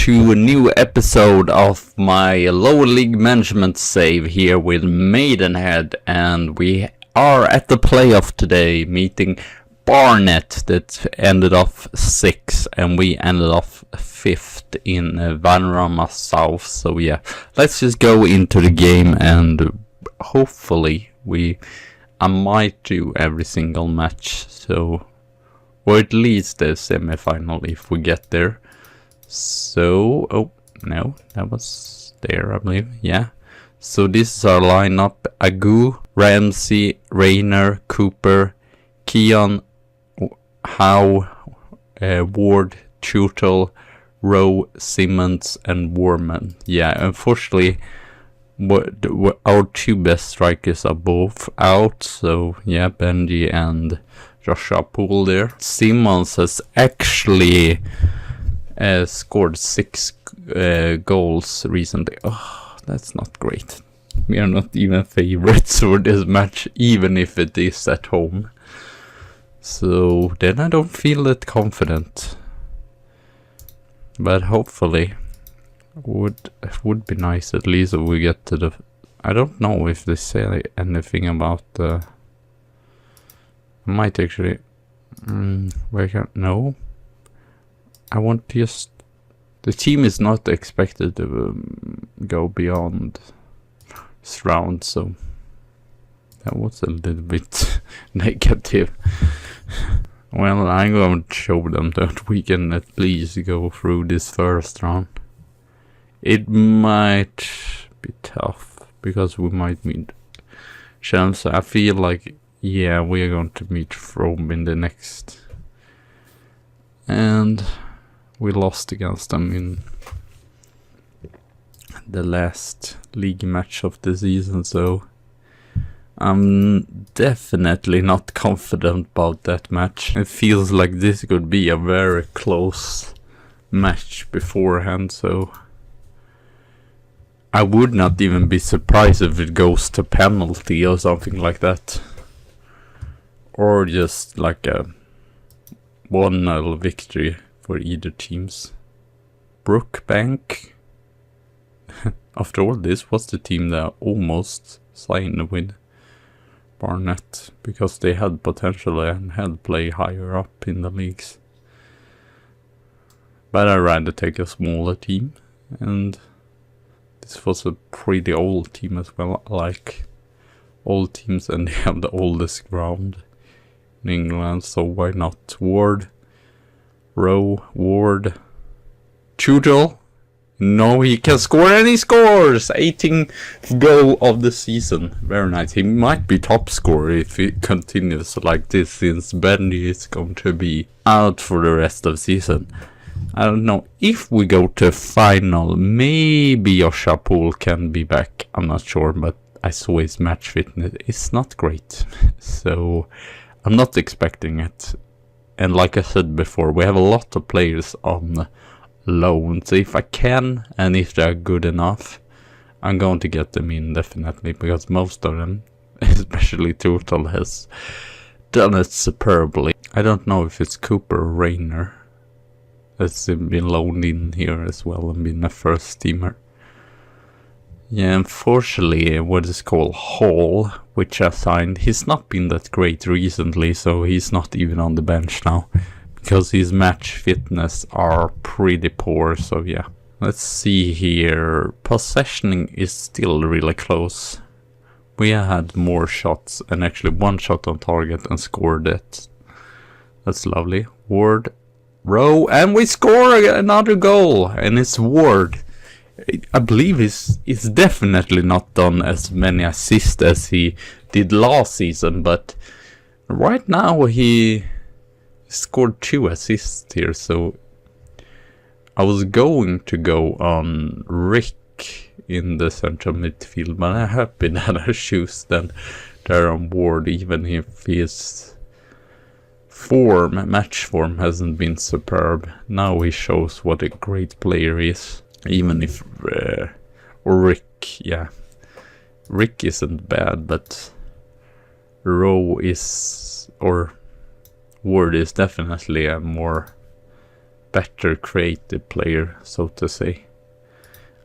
to a new episode of my lower league management save here with Maidenhead, and we are at the playoff today meeting Barnet that ended off 6th and we ended off 5th in Vanrama South. So yeah, let's just go into the game and hopefully I might do every single match, so or at least the semi-final if we get there. So, oh no, that was there I believe, yeah. So this is our lineup: Agu, Ramsey, Rayner, Cooper, Keon, Howe, Ward, Tutel, Rowe, Simmons and Warman. Yeah, unfortunately our two best strikers are both out, so yeah, Benji and Joshua Poole there. Simmons has actually scored 6 goals recently. Oh, that's not great. We are not even favorites for this match, even if it is at home. So then I don't feel that confident. But hopefully it would be nice at least if we get to the... I don't know if they say anything about the... I might actually... no. I want to just... The team is not expected to go beyond this round, so... That was a little bit negative. Well, I'm going to show them that we can at least go through this first round. It might be tough, because we might meet Chelsea. I feel like, yeah, we are going to meet Rome in the next. And we lost against them in the last league match of the season, so I'm definitely not confident about that match. It feels like this could be a very close match beforehand, so I would not even be surprised if it goes to penalty or something like that. Or just like a 1-0 victory for either teams. Brookbank. After all, this was the team that almost signed with Barnet, because they had potential and had play higher up in the leagues. But I'd rather take a smaller team, and this was a pretty old team as well. I like old teams, and they have the oldest ground in England, so why not? Ward, Rowe, Ward, Tutel. No, he can score, and he scores! 18th goal of the season. Very nice. He might be top scorer if it continues like this, since Bendy is going to be out for the rest of the season. I don't know. If we go to final, maybe Joshua Poole can be back. I'm not sure, but I saw his match fitness. It's not great. So I'm not expecting it. And like I said before, we have a lot of players on loan, so if I can and if they're good enough, I'm going to get them in definitely, because most of them, especially Total, has done it superbly. I don't know if it's Cooper or Rayner that's been loaned in here as well and been a first teamer. Yeah, unfortunately what is called Hall, which I signed, he's not been that great recently, so he's not even on the bench now, because his match fitness are pretty poor. So yeah, let's see here. Possessioning is still really close. We had more shots, and actually 1 shot on target and scored it. That's lovely. Ward, Rowe, and we score another goal, and it's Ward. I believe he's definitely not done as many assists as he did last season, but right now he scored 2 assists here, so I was going to go on Rick in the central midfield, but I'm happy that I choose then there on Ward, even if his match form hasn't been superb. Now he shows what a great player he is, even if or Rick, yeah, Rick isn't bad, but Rowe is, or Ward is definitely a more better creative player, so to say.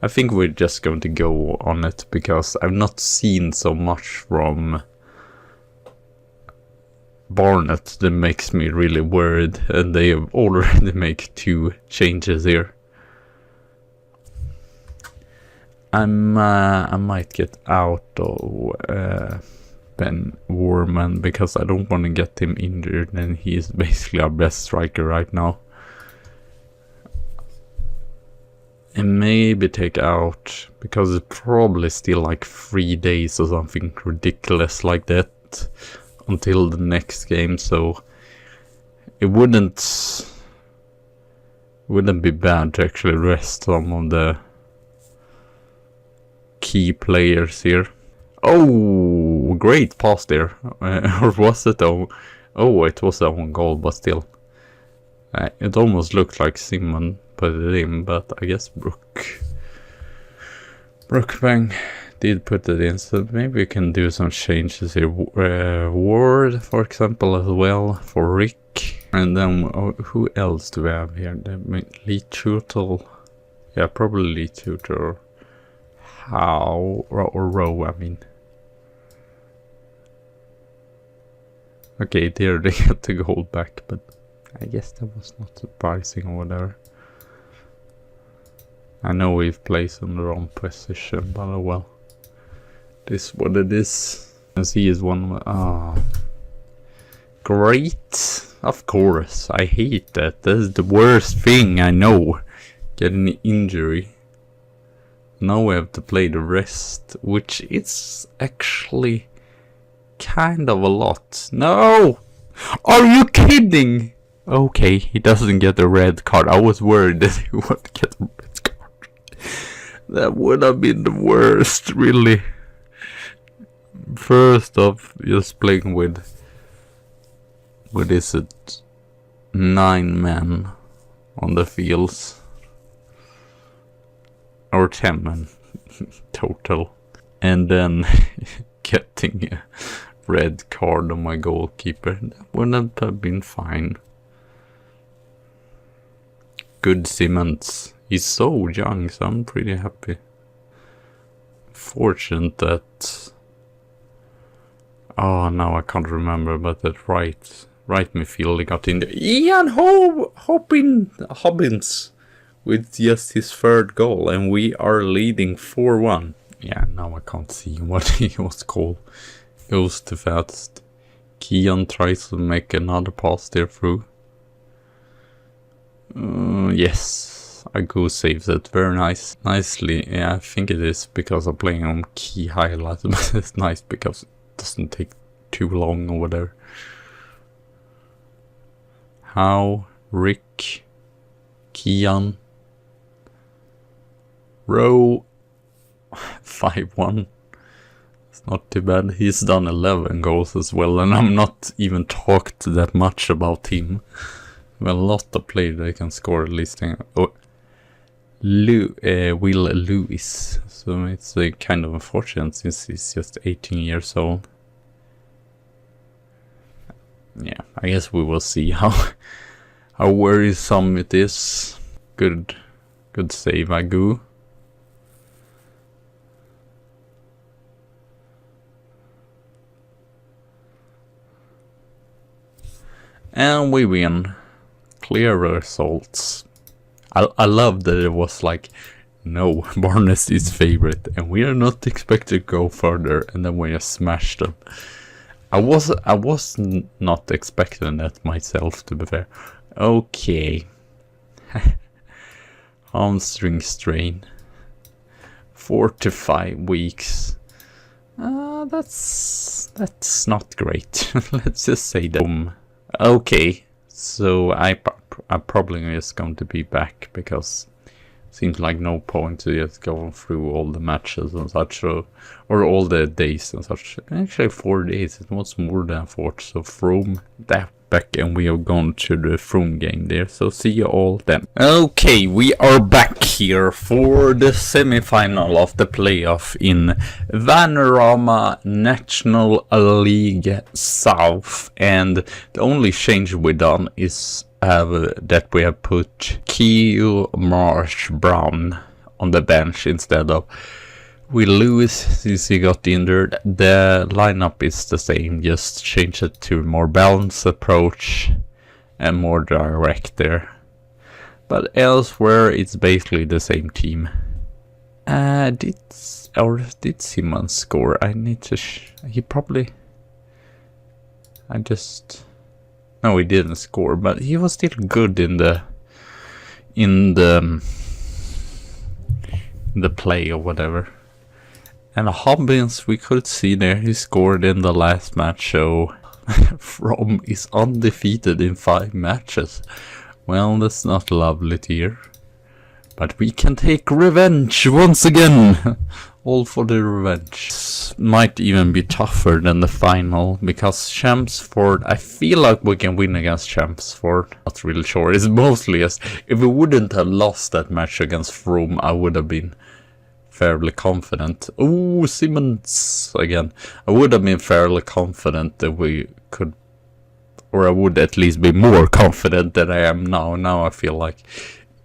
I think we're just going to go on it because I've not seen so much from Barnet that makes me really worried, and they have already made 2 changes here. I might get out of Ben Warman because I don't want to get him injured, and he is basically our best striker right now. And maybe take out, because it's probably still like 3 days or something ridiculous like that until the next game, so it wouldn't be bad to actually rest some of the key players here. Oh, great pass there. Or was it? Oh, it was a own goal, but still. It almost looked like Simon put it in, but I guess Brookbank did put it in, so maybe we can do some changes here. Ward, for example, as well, for Rick. And then, who else do we have here? Lee Tutel. Yeah, probably Lee Tutel or Howe, or Rowe, I mean. Okay, there they got the goal back, but I guess that was not surprising or whatever. I know we've placed in the wrong position, but oh well. This is what it is. As he is one. Great. Of course, I hate that. That's the worst thing I know. Getting an injury. Now we have to play the rest, which is actually kind of a lot. No! Are you kidding? Okay, he doesn't get a red card. I was worried that he would get a red card. That would have been the worst, really. First off, just playing with what is it? 9 men on the fields. Or 10 men total. And then getting a red card on my goalkeeper. That wouldn't have been fine. Good Simmons. He's so young, so I'm pretty happy. Fortunate that... Oh, now I can't remember, but that right midfielder got in there. Ian Hobbins with just his 3rd goal, and we are leading 4-1. Yeah, now I can't see what he was called. Goes too fast. Kian tries to make another pass there through. Yes, Agu saves it. Very nice. Nicely. Yeah, I think it is because I'm playing on key highlights, but it's nice because it doesn't take too long or whatever. How? Rick? Kian? Rowe? 5-1. It's not too bad. He's done 11 goals as well, and I'm not even talked that much about him. Well, a lot of players they can score at least. Will Lewis. So it's kind of unfortunate since he's just 18 years old. Yeah, I guess we will see how worrisome it is. Good save, Agu. And we win. Clear results. I love that it was like, no, Barnes is favorite, and we are not expected to go further, and then we just smashed them. I was not expecting that myself, to be fair. Okay. Hamstring strain. 4 to 5 weeks. That's not great. Let's just say that. Okay. So I'm probably just going to be back because it seems like no point to just go through all the matches and such, or all the days and such. Actually 4 days, it was more than 4, so from that back, and we are going to the From game there, so see you all then. Okay, we are back here for the semi-final of the playoff in Vanarama National League South, and the only change we done is that we have put Keo Marsh Brown on the bench instead of Will Lewis since he got injured. The lineup is the same, just change it to a more balanced approach and more direct there. But elsewhere it's basically the same team. Did Simmons score? I need to he probably... No, he didn't score, but he was still good in the play or whatever. And Hobbins, we could see there, he scored in the last match, so From is undefeated in 5 matches. Well, that's not lovely to hear. But we can take revenge once again. All for the revenge. This might even be tougher than the final, because Chelmsford, I feel like we can win against Chelmsford. Not really sure. It's mostly as if we wouldn't have lost that match against Frome, I would have been fairly confident. Oh, Simmons again. I would have been fairly confident that we could, or I would at least be more confident than I am now. Now I feel like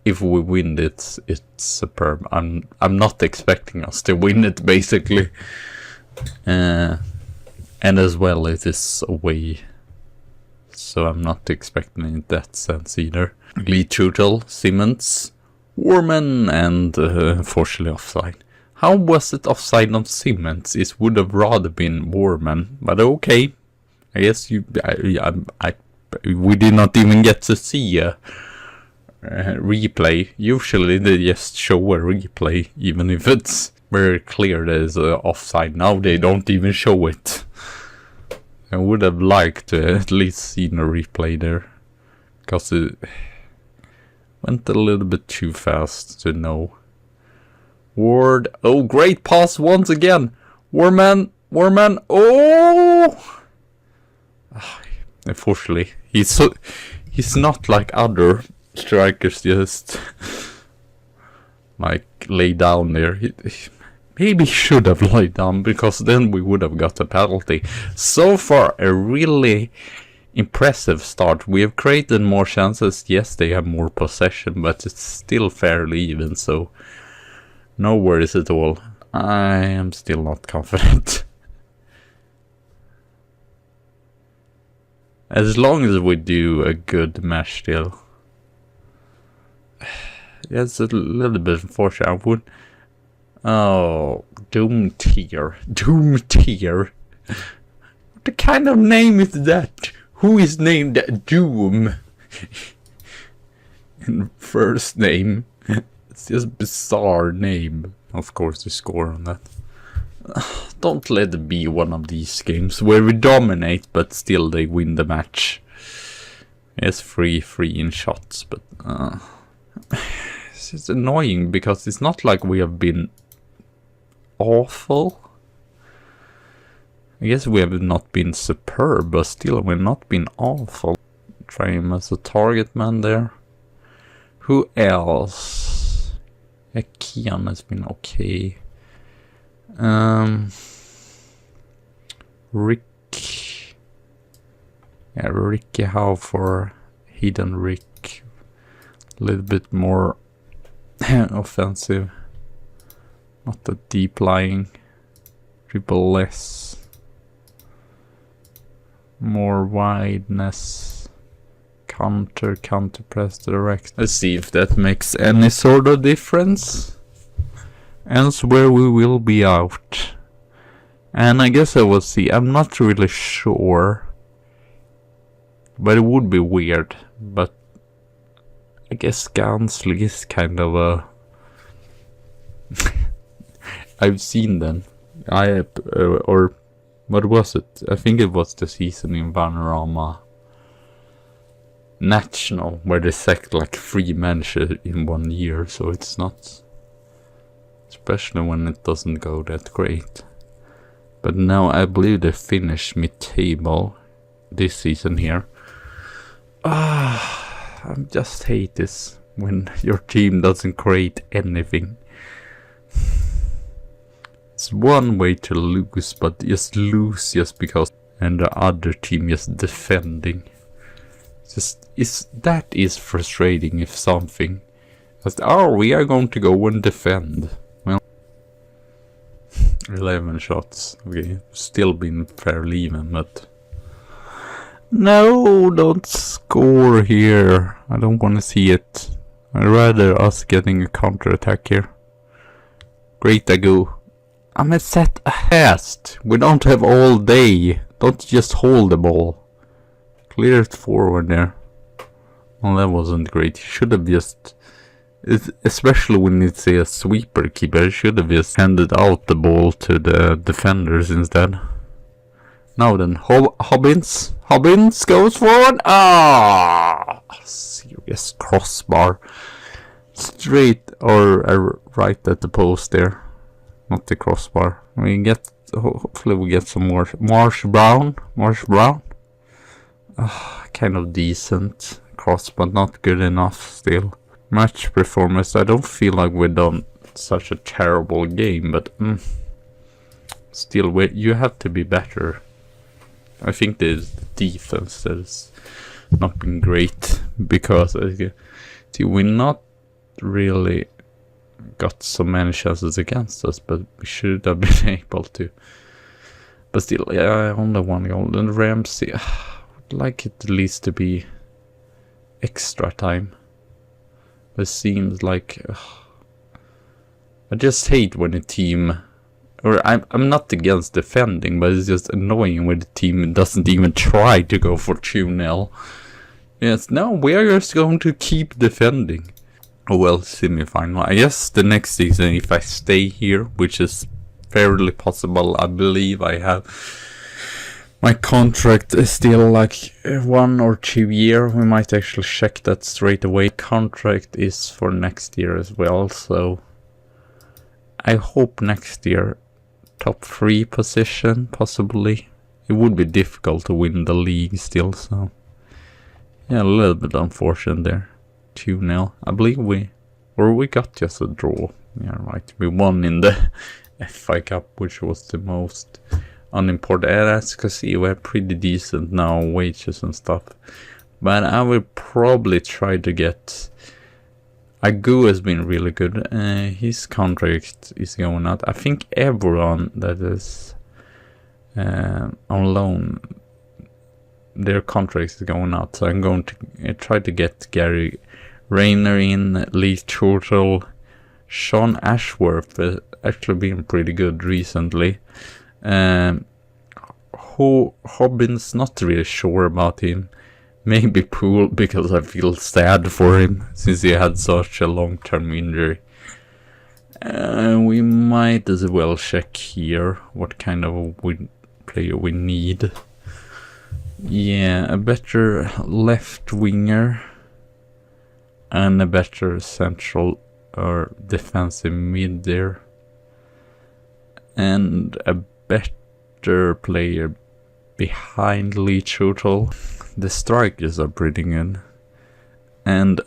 if we win it, it's superb. I'm not expecting us to win it, basically. And as well, it is away, so I'm not expecting it in that sense either. Lee Tutel, Simmons, Warman, and unfortunately offside. How was it offside on Simmons? It would have rather been Warman, but okay. I guess we did not even get to see a replay. Usually they just show a replay, even if it's very clear there's offside. Now they don't even show it. I would have liked to at least seen a replay there, because it went a little bit too fast to know. Ward, oh, great pass once again. Warman, oh! Unfortunately, he's not like other strikers, just like lay down there. He maybe should have laid down, because then we would have got a penalty. So far, a really impressive start. We have created more chances. Yes, they have more possession, but it's still fairly even, so no worries at all. I am still not confident. As long as we do a good match still. It's a little bit unfortunate. I would... Oh, Doom Tier. What kind of name is that? Who is named Doom in first name? It's just a bizarre name. Of course, they score on that. Don't let it be one of these games where we dominate, but still they win the match. It's 3-3 in shots, but it's just annoying, because it's not like we have been awful. I guess we have not been superb, but still we've not been awful. Try him as a target man there. Who else? Kian has been okay. Rick. Yeah, Ricky Howe for Hidden Rick. A little bit more offensive. Not the deep lying. Dribble less. More wideness. Counter press direct. Let's see if that makes any sort of difference. Elsewhere we will be out. And I guess I will see. I'm not really sure. But it would be weird. But I guess Gansley is kind of a... I've seen them. Or what was it? I think it was the season in Panorama National, where they sacked like 3 managers in 1 year, so it's not, especially when it doesn't go that great. But now I believe they finished mid-table this season here. I just hate this when your team doesn't create anything. It's one way to lose, but just lose just because, and the other team just defending. that is frustrating if something. Oh, we are going to go and defend. Well, 11 shots. Okay, still been fairly even, but no, don't score here. I don't want to see it. I'd rather us getting a counter attack here. Great, I go. I'm a set ahead. We don't have all day. Don't just hold the ball. Clear it forward there. Well, that wasn't great. Should have just, especially when it's a sweeper keeper, should have just handed out the ball to the defenders instead. Now then, Hobbins goes forward. Ah, serious crossbar. Straight or right at the post there. Not the crossbar. Hopefully we get some more. Marsh Brown. Kind of decent cross, but not good enough still. Match performance. I don't feel like we've done such a terrible game, but still, you have to be better. I think the defense has not been great because we not really got so many chances against us, but we should have been able to. But still, yeah, only one goal. And Ramsey, I would like it at least to be extra time. But it seems like I just hate when a team, or I'm not against defending, but it's just annoying when the team doesn't even try to go for 2-0. Yes, no, we are just going to keep defending. Oh well, semi-final. I guess the next season, if I stay here, which is fairly possible, I believe I have my contract is still like 1 or 2 years. We might actually check that straight away. Contract is for next year as well, so I hope next year top 3 position possibly. It would be difficult to win the league still, so yeah, a little bit unfortunate there. 2-0. I believe we got just a draw. Yeah, right. We won in the FA Cup, which was the most unimportant. And as you can see, we have pretty decent now wages and stuff. But I will probably try to get. Agu has been really good. His contract is going out. I think everyone that is on loan, their contract is going out. So I'm going to try to get Gary Rayner in, Lee Churchill, Sean Ashworth actually been pretty good recently. Hobbins, not really sure about him. Maybe Poole, because I feel sad for him since he had such a long-term injury. We might as well check here what kind of player we need. Yeah, a better left winger and a better central or defensive mid there, and a better player behind Lee Churchill. The strikers are pretty good, and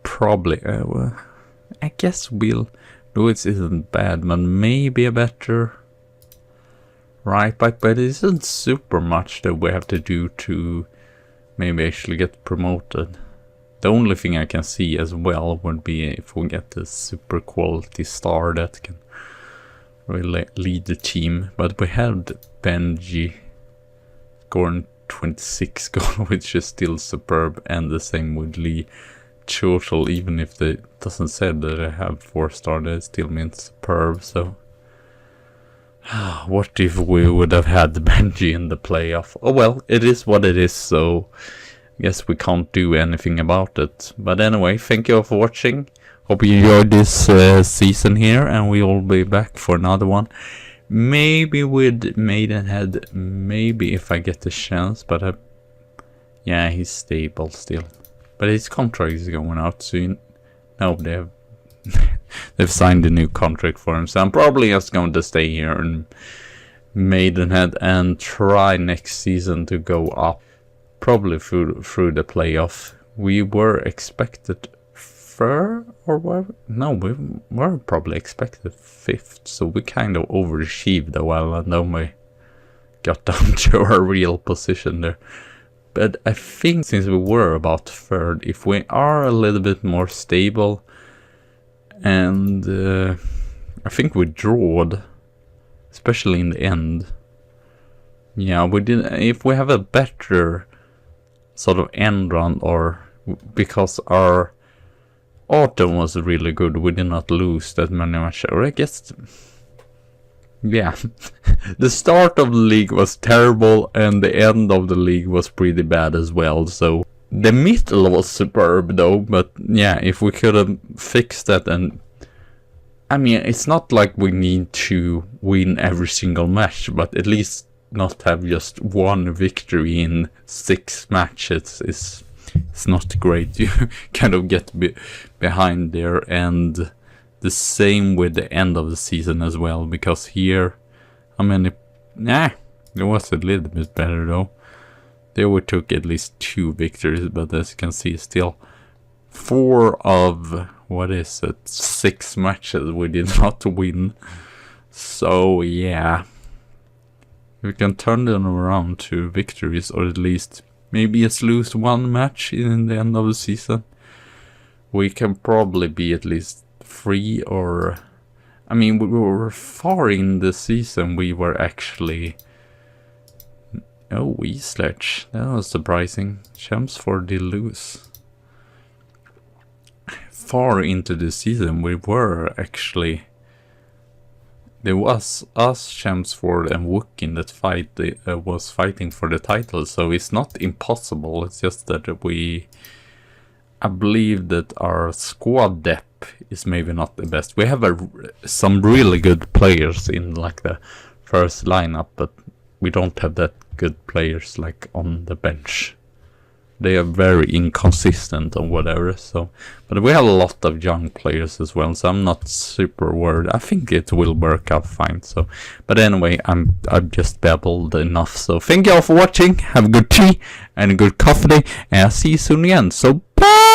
probably I guess Lewis isn't bad, but maybe a better right back. But it isn't super much that we have to do to maybe actually get promoted. The only thing I can see as well would be if we get a super quality star that can really lead the team. But we had Benji scoring 26 goals, which is still superb, and the same with Lee Churchill. Even if it doesn't say that I have 4-star, that still means superb. So what if we would have had Benji in the playoff? Oh well, it is what it is, so I guess we can't do anything about it. But anyway, thank you all for watching. Hope you enjoyed this season here, and we will be back for another one. Maybe with Maidenhead, maybe if I get the chance, but yeah, he's stable still. But his contract is going out soon. No, they've signed a new contract for him, so I'm probably just going to stay here in Maidenhead and try next season to go up. Probably through the playoff. We were expected third, or whatever. No, we were probably expected 5th, so we kind of overachieved a while, and then we got down to our real position there. But I think since we were about third, if we are a little bit more stable, and I think we drawed, especially in the end. Yeah, we did. If we have a better sort of end run, or because our autumn was really good, we did not lose that many matches. Or I guess, yeah, the start of the league was terrible, and the end of the league was pretty bad as well. So the middle was superb, though. But yeah, if we could have fixed that, and I mean, it's not like we need to win every single match, but at least not have just one victory in 6 matches is it's not great. You kind of get behind there, and the same with the end of the season as well, because here, I mean, it was a little bit better though. There we took at least 2 victories, but as you can see, still 4 of, what is it, 6 matches we did not win. So yeah, we can turn them around to victories, or at least maybe just lose 1 match in the end of the season. We can probably be at least 3, or I mean, we were far in the season. We were actually, oh, we sledge, that was surprising. Chelmsford did lose. Far into the season we were actually, there was us, Chelmsford and Woking that was fighting for the title, so it's not impossible. It's just that I believe that our squad depth is maybe not the best. We have some really good players in like the first lineup, but we don't have that good players like on the bench. They are very inconsistent or whatever. So, but we have a lot of young players as well, so I'm not super worried. I think it will work out fine. So, but anyway, I've just babbled enough. So thank you all for watching. Have a good tea and a good coffee day, and I'll see you soon again. So bye.